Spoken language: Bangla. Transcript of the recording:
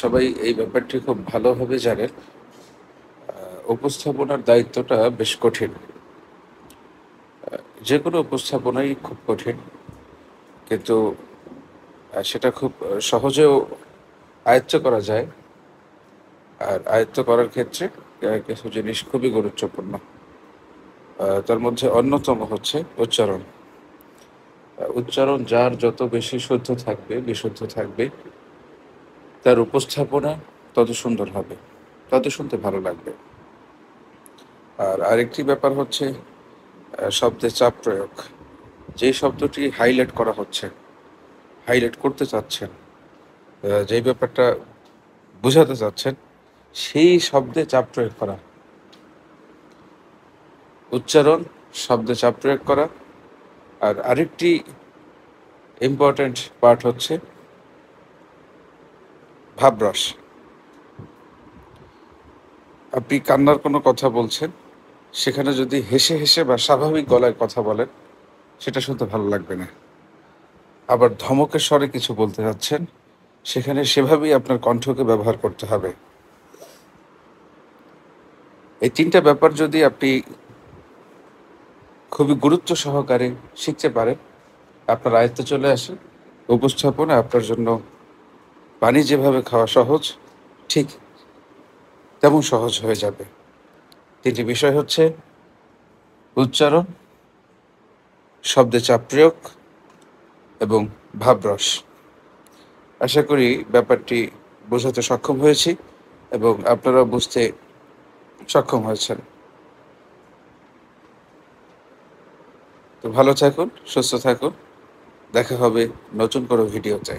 সবাই এই ব্যাপারটি খুব ভালোভাবে জানেন। উপস্থাপনার দায়িত্বটা বেশ কঠিন। যে কোনো উপস্থাপনাই খুব কঠিন, কিন্তু সেটা খুব সহজেও আয়ত্ত করা যায়। আর আয়ত্ত করার ক্ষেত্রে কিছু জিনিস খুবই গুরুত্বপূর্ণ। তার মধ্যে অন্যতম হচ্ছে উচ্চারণ। উচ্চারণ যার যত বেশি শুদ্ধ থাকবে, বিশুদ্ধ থাকবে, তার উপস্থাপনা তত সুন্দর হবে, তত শুনতে ভালো লাগবে। আর আরেকটি ব্যাপার হচ্ছে শব্দের চাপ প্রয়োগ। যে শব্দটি হাইলাইট করা হচ্ছে, হাইলাইট করতে চাচ্ছেন, যেই ব্যাপারটা বোঝাতে চাচ্ছেন, সেই শব্দে চাপ প্রয়োগ করা। উচ্চারণ, শব্দে চাপ প্রয়োগ করা। আর আরেকটি ইম্পর্ট্যান্ট পার্ট হচ্ছে ভাবরস। আপনি কান্নার কোনো কথা বলছেন, সেখানে যদি হেসে হেসে বা স্বাভাবিক গলায় কথা বলেন, সেটা শুনতে ভালো লাগবে না। আবার ধমকের স্বরে কিছু বলতে যাচ্ছেন, সেখানে সেভাবেই আপনার কণ্ঠকে ব্যবহার করতে হবে। এই ৩ টা ব্যাপার যদি আপনি খুবই গুরুত্ব সহকারে শিখতে পারেন, আপনার আয়ত্তে চলে আসে, উপস্থাপনা আপনার জন্য পানি যেভাবে খাওয়া সহজ, ঠিক তেমন সহজ হয়ে যাবে। ৩ টি বিষয় হচ্ছে উচ্চারণ, শব্দে চাপ প্রয়োগ এবং ভাবরস। আশা করি ব্যাপারটি বোঝাতে সক্ষম হয়েছি এবং আপনারাও বুঝতে সক্ষম হয়েছেন। তো ভালো থাকুন, সুস্থ থাকুন। দেখা হবে নতুন কোনো ভিডিওতে।